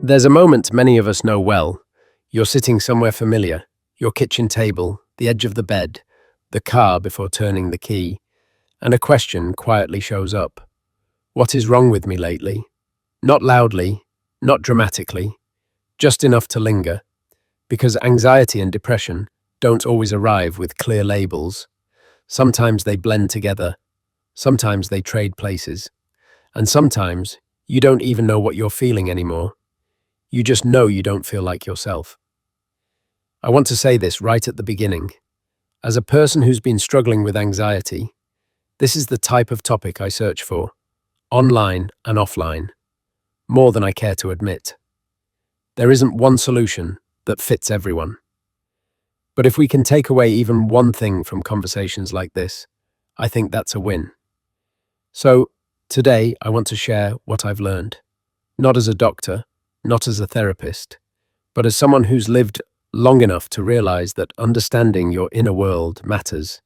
There's a moment many of us know well. You're sitting somewhere familiar, your kitchen table, the edge of the bed, the car before turning the key, and a question quietly shows up. What is wrong with me lately? Not loudly, not dramatically, just enough to linger, because anxiety and depression don't always arrive with clear labels. Sometimes they blend together, sometimes they trade places, and sometimes you don't even know what you're feeling anymore. You just know you don't feel like yourself. I want to say this right at the beginning. As a person who's been struggling with anxiety, this is the type of topic I search for, online and offline, more than I care to admit. There isn't one solution that fits everyone. But if we can take away even one thing from conversations like this, I think that's a win. So, today I want to share what I've learned, not as a doctor, not as a therapist, but as someone who's lived long enough to realize that understanding your inner world matters,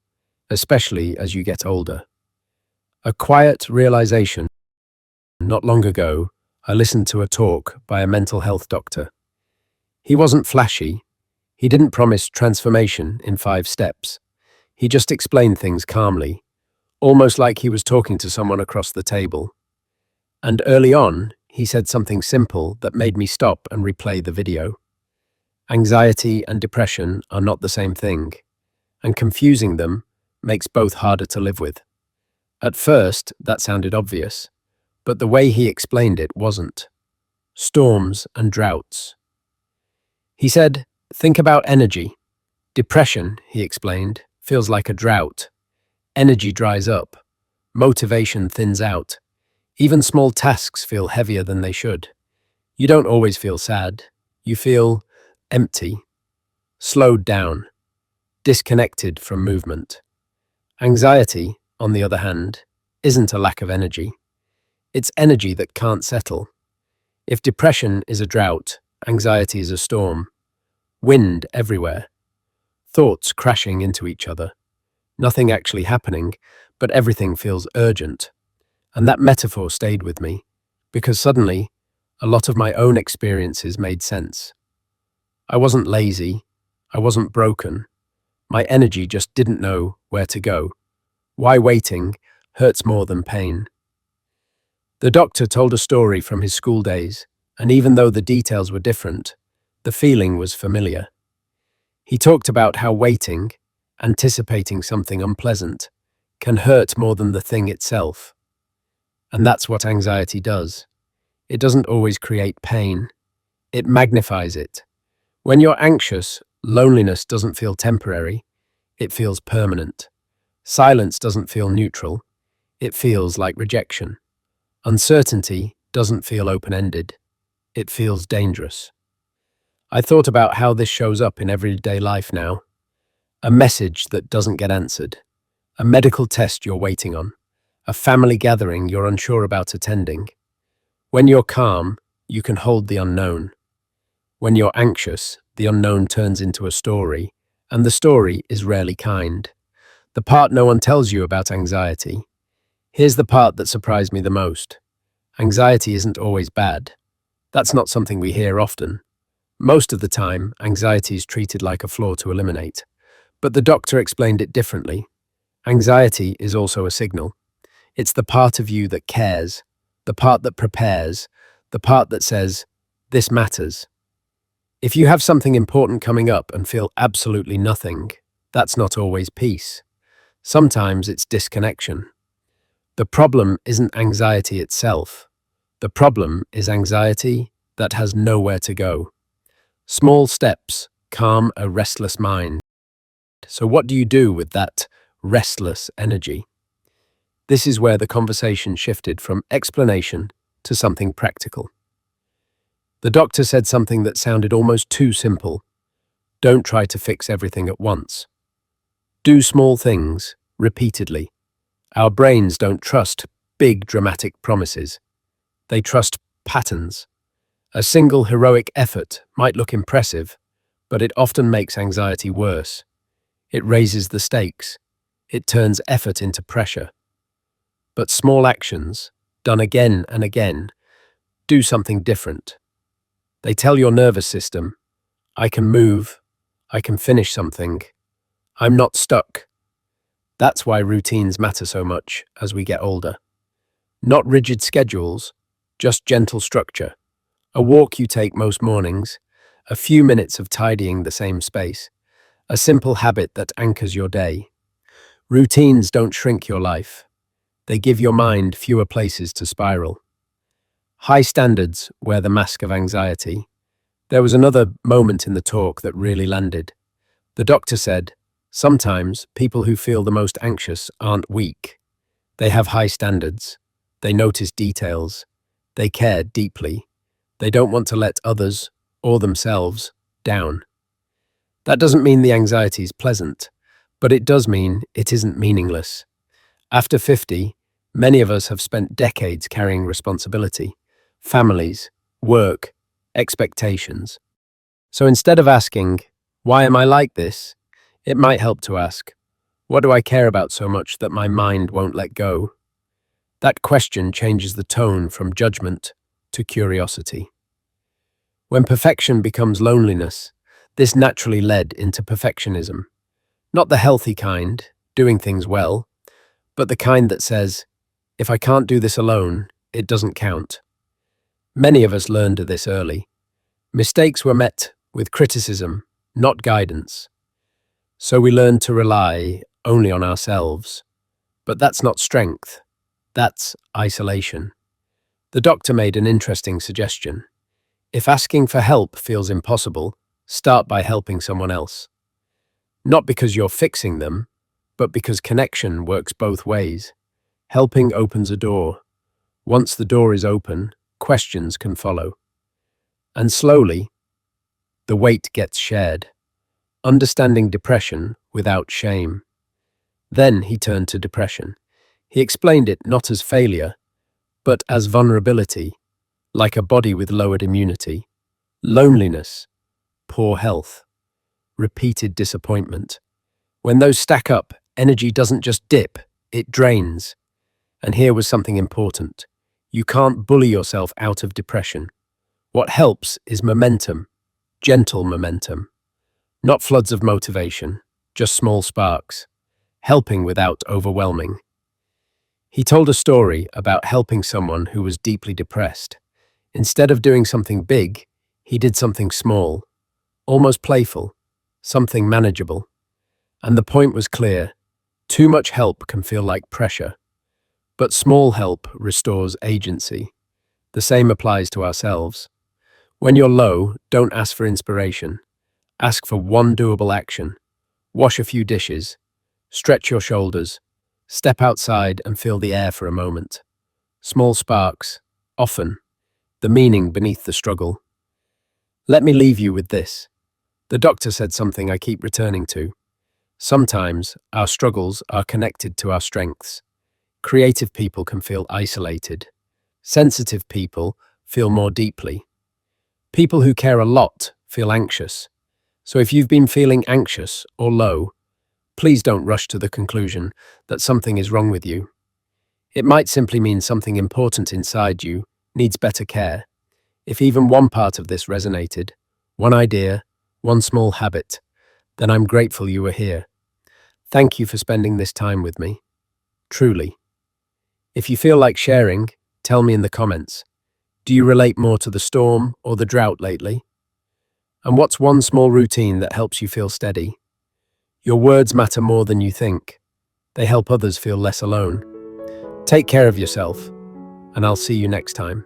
especially as you get older. A quiet realization. Not long ago, I listened to a talk by a mental health doctor. He wasn't flashy. He didn't promise transformation in 5 steps. He just explained things calmly, almost like he was talking to someone across the table. And early on, he said something simple that made me stop and replay the video. Anxiety and depression are not the same thing, and confusing them makes both harder to live with. At first, that sounded obvious, but the way he explained it wasn't. Storms and droughts. He said, think about energy. Depression, he explained, feels like a drought. Energy dries up. Motivation thins out. Even small tasks feel heavier than they should. You don't always feel sad. You feel empty, slowed down, disconnected from movement. Anxiety, on the other hand, isn't a lack of energy. It's energy that can't settle. If depression is a drought, anxiety is a storm. Wind everywhere. Thoughts crashing into each other. Nothing actually happening, but everything feels urgent. And that metaphor stayed with me, because suddenly, a lot of my own experiences made sense. I wasn't lazy. I wasn't broken. My energy just didn't know where to go. Why waiting hurts more than pain. The doctor told a story from his school days, and even though the details were different, the feeling was familiar. He talked about how waiting, anticipating something unpleasant, can hurt more than the thing itself. And that's what anxiety does. It doesn't always create pain. It magnifies it. When you're anxious, loneliness doesn't feel temporary. It feels permanent. Silence doesn't feel neutral. It feels like rejection. Uncertainty doesn't feel open-ended. It feels dangerous. I thought about how this shows up in everyday life now. A message that doesn't get answered. A medical test you're waiting on. A family gathering you're unsure about attending. When you're calm, you can hold the unknown. When you're anxious, the unknown turns into a story, and the story is rarely kind. The part no one tells you about anxiety. Here's the part that surprised me the most. Anxiety isn't always bad. That's not something we hear often. Most of the time, anxiety is treated like a flaw to eliminate. But the doctor explained it differently. Anxiety is also a signal. It's the part of you that cares, the part that prepares, the part that says, this matters. If you have something important coming up and feel absolutely nothing, that's not always peace. Sometimes it's disconnection. The problem isn't anxiety itself. The problem is anxiety that has nowhere to go. Small steps calm a restless mind. So what do you do with that restless energy? This is where the conversation shifted from explanation to something practical. The doctor said something that sounded almost too simple. Don't try to fix everything at once. Do small things, repeatedly. Our brains don't trust big dramatic promises. They trust patterns. A single heroic effort might look impressive, but it often makes anxiety worse. It raises the stakes. It turns effort into pressure. But small actions, done again and again, do something different. They tell your nervous system, I can move, I can finish something, I'm not stuck. That's why routines matter so much as we get older. Not rigid schedules, just gentle structure. A walk you take most mornings, a few minutes of tidying the same space, a simple habit that anchors your day. Routines don't shrink your life. They give your mind fewer places to spiral. High standards wear the mask of anxiety. There was another moment in the talk that really landed. The doctor said, sometimes people who feel the most anxious aren't weak. They have high standards. They notice details. They care deeply. They don't want to let others or themselves down. That doesn't mean the anxiety is pleasant, but it does mean it isn't meaningless. After 50, many of us have spent decades carrying responsibility, families, work, expectations. So instead of asking, why am I like this? It might help to ask, what do I care about so much that my mind won't let go? That question changes the tone from judgment to curiosity. When perfection becomes loneliness, this naturally led into perfectionism. Not the healthy kind, doing things well, but the kind that says, if I can't do this alone, it doesn't count. Many of us learned this early. Mistakes were met with criticism, not guidance. So we learned to rely only on ourselves. But that's not strength. That's isolation. The doctor made an interesting suggestion. If asking for help feels impossible, start by helping someone else. Not because you're fixing them, but because connection works both ways. Helping opens a door. Once the door is open, questions can follow. And slowly, the weight gets shared. Understanding depression without shame. Then he turned to depression. He explained it not as failure, but as vulnerability, like a body with lowered immunity, loneliness, poor health, repeated disappointment. When those stack up, energy doesn't just dip, it drains. And here was something important. You can't bully yourself out of depression. What helps is momentum, gentle momentum. Not floods of motivation, just small sparks, helping without overwhelming. He told a story about helping someone who was deeply depressed. Instead of doing something big, he did something small, almost playful, something manageable. And the point was clear. Too much help can feel like pressure, but small help restores agency. The same applies to ourselves. When you're low, don't ask for inspiration. Ask for one doable action. Wash a few dishes. Stretch your shoulders. Step outside and feel the air for a moment. Small sparks, often, the meaning beneath the struggle. Let me leave you with this. The doctor said something I keep returning to. Sometimes our struggles are connected to our strengths. Creative people can feel isolated. Sensitive people feel more deeply. People who care a lot feel anxious. So if you've been feeling anxious or low, please don't rush to the conclusion that something is wrong with you. It might simply mean something important inside you needs better care. If even one part of this resonated, one idea, one small habit, then I'm grateful you were here. Thank you for spending this time with me. Truly. If you feel like sharing, tell me in the comments. Do you relate more to the storm or the drought lately? And what's one small routine that helps you feel steady? Your words matter more than you think. They help others feel less alone. Take care of yourself, and I'll see you next time.